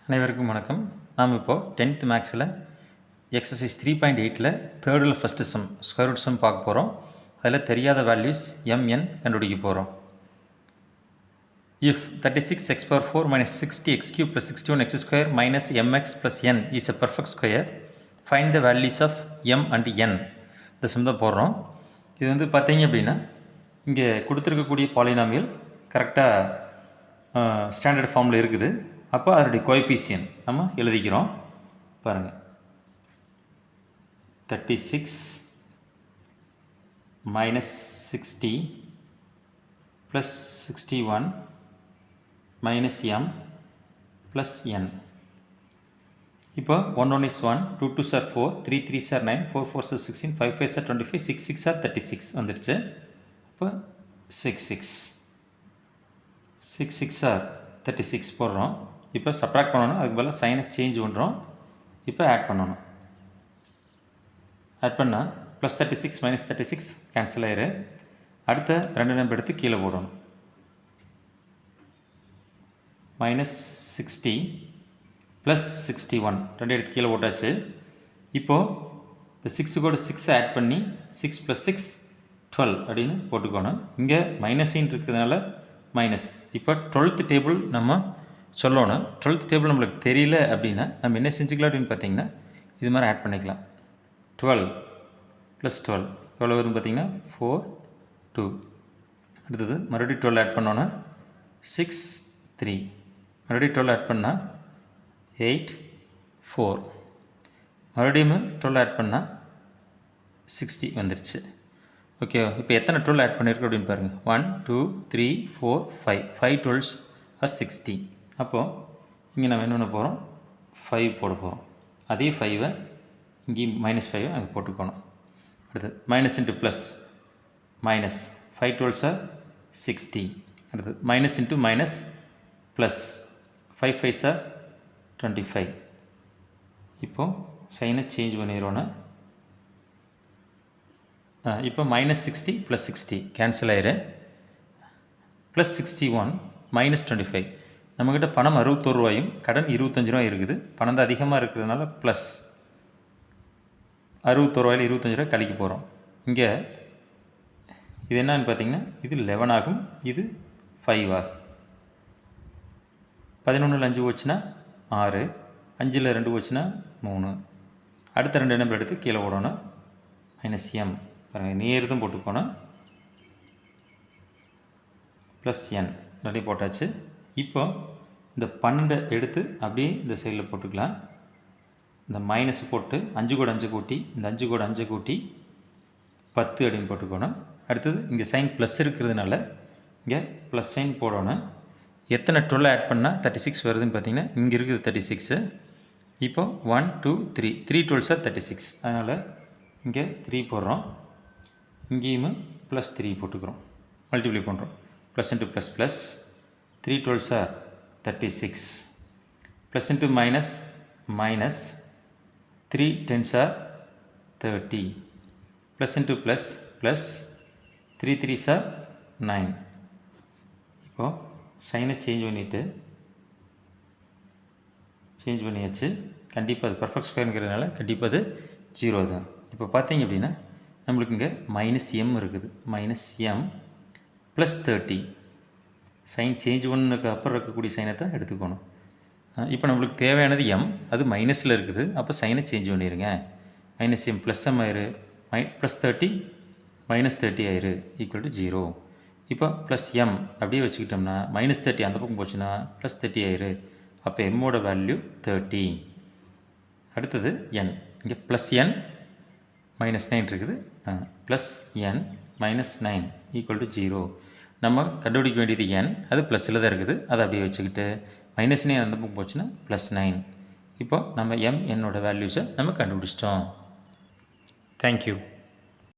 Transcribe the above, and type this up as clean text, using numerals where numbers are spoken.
அனைவருக்கும் வணக்கம். நாம் இப்போது 10th மேக்ஸில் எக்ஸசைஸ் 3.8ல் தேர்டில் first sum square root sum பார்க்க போகிறோம். அதில் தெரியாத வேல்யூஸ் mn கண்டுபிடிக்க போகிறோம். If 36x power 4 minus 60x cube plus 61x square minus mx plus n is a perfect square, find the values of m and n. இந்த some தான் போடுறோம். இது வந்து பார்த்தீங்க அப்படின்னா இங்கே கொடுத்துருக்கக்கூடிய பாலினாமியல் கரெக்டாக ஸ்டாண்டர்ட் ஃபார்மில் இருக்குது. அப்போ அதனுடைய கோஎஃபிஷியன்ட் நம்ம எழுதிக்கிறோம். பாருங்கள், 36 minus 60 plus 61 minus m plus n. இப்போ 1 1 is 1, 2 2s are 4, 3 3s are 9, 4 4s are 16, 5 5s are 25, 6 6 are 36 வந்துடுச்சு. இப்போ 6 6 6 6 are 36 போடுறோம். இப்போ சப்ராக்ட் பண்ணணும், அதுக்கு பதிலாக சைனை சேஞ்ச் பண்ணுறோம். இப்போ ஆட் பண்ணணும். ஆட் பண்ணால் ப்ளஸ் 36 மைனஸ் 36 கேன்சல் ஆயிரு. அடுத்த ரெண்டு நம்பர் எடுத்து கீழே போடணும். மைனஸ் 60 ப்ளஸ் 61 ரெண்டு எடுத்து கீழே போட்டாச்சு. இப்போது இந்த 6 கூட 6 ஆட் பண்ணி 6 ப்ளஸ் 6 12 அப்படின்னு போட்டுக்கணும். இங்கே மைனஸின் இருக்கிறதுனால மைனஸ். இப்போ 12th டேபிள் நம்ம சொல்லணும். 12th டேபிள் நம்மளுக்கு தெரியல அப்படின்னா நம்ம என்ன செஞ்சுக்கலாம் அப்படின்னு பார்த்தீங்கன்னா இது மாதிரி ஆட் பண்ணிக்கலாம். 12 ப்ளஸ் 12 எவ்வளோ வரும்னு பார்த்தீங்கன்னா 4 2. அடுத்தது மறுபடியும் 12 ஆட் பண்ணோன்னா 6 3. மறுபடியும் 12 ஆட் பண்ணால் 8 4. மறுபடியும் 12 ஆட் பண்ணால் 60 வந்துடுச்சு. ஓகே, இப்போ எத்தனை 12 ஆட் பண்ணியிருக்கு அப்படின்னு பாருங்கள். 1 2 3 4 5 5 12s ஆர் 60. அப்போது இங்கே நம்ம என்ன பண்ண போகிறோம், 5 போட போகிறோம். அதே 5ஐ இங்கேயும் மைனஸ் 5 அங்கே போட்டுக்கணும். அடுத்தது minus into plus minus 5 12s are 60. அடுத்தது minus into minus plus 5 5s are 25. இப்போது சைனை சேஞ்ச் பண்ணிடுவோன்னா இப்போ மைனஸ் 60 ப்ளஸ் 60 கேன்சல் ஆயிரு. Plus 61 minus 25. நம்மக்கிட்ட பணம் 61 ரூபாயும் கடன் 25 ரூபாய் இருக்குது. பணம் தான் அதிகமாக இருக்கிறதுனால ப்ளஸ் 61 ரூபாயில் 25 ரூபாய் கழிக்க போகிறோம். இங்கே இது என்னன்னு பார்த்தீங்கன்னா இது 11 ஆகும், இது 5 ஆகும். 11ல் 5 போச்சுன்னா 6, 5ல் 2 போச்சுன்னா 3. அடுத்த ரெண்டு நம்பர் எடுத்து கீழே போடணும். மைனஸ் எம் பாருங்கள், நேர் தான் போட்டுக்கோணும். ப்ளஸ் என் நிறைய போட்டாச்சு. இப்போ இந்த 12 எடுத்து அப்படியே இந்த சைடில் போட்டுக்கலாம். இந்த மைனஸ் போட்டு 5 கூட 5 கூட்டி இந்த 5 கூட 5 கூட்டி 10 அப்படின்னு போட்டுக்கணும். அடுத்தது இங்கே சைன் ப்ளஸ் இருக்கிறதுனால இங்கே ப்ளஸ் சைன் போடணும். எத்தனை 12 ஆட் பண்ணால் 36 வருதுன்னு பார்த்தீங்கன்னா இங்கே இருக்குது 36. இப்போ 1 2 3 3 12s ஆர் 36. அதனால் இங்கே 3 போடுறோம். இங்கேயுமே ப்ளஸ் 3 போட்டுக்கிறோம், மல்டிப்ளை பண்ணுறோம். Plus into plus plus 3 12s are 36. Plus into minus minus 3 10s are 30. Plus into plus plus 3 3s are 9. இப்போது சைனை சேஞ்ச் பண்ணியாச்சு. கண்டிப்பாக அது பர்ஃபெக்ட் ஸ்கொயருங்கிறதுனால கண்டிப்பாக அது 0 தான். இப்போ பார்த்தீங்க அப்படின்னா நம்மளுக்கு இங்கே மைனஸ் எம் இருக்குது. Minus M plus 30. Sign change பண்ணதுக்கு அப்புறம் இருக்கக்கூடிய சைனை தான் எடுத்துக்கணும். இப்போ நம்மளுக்கு தேவையானது எம், அது மைனஸில் இருக்குது. அப்போ சைனை சேஞ்ச் பண்ணிடுங்க. மைனஸ் எம் ப்ளஸ் எம் ஆயிரு, ப்ளஸ் 30 மைனஸ் 30 ஆயிரு ஈக்குவல் டு 0. இப்போ ப்ளஸ் எம் அப்படியே வச்சுக்கிட்டோம்னா மைனஸ் 30 அந்த பக்கம் போச்சுன்னா ப்ளஸ் 30 ஆயிரு. அப்போ எம்மோட வேல்யூ 30. அடுத்தது என், இங்கே ப்ளஸ் என் மைனஸ் 9 இருக்குது. Plus n minus 9 equal to 0. நம்ம கண்டுபிடிக்க வேண்டியது என், அது ப்ளஸில் தான் இருக்குது. அதை அப்படியே வச்சுக்கிட்டு மைனஸ் 9 அந்த பக்கம் போச்சுன்னா ப்ளஸ் 9. இப்போ நம்ம என்னோட வேல்யூஸை நம்ம கண்டுபிடிச்சிட்டோம். தேங்க்யூ.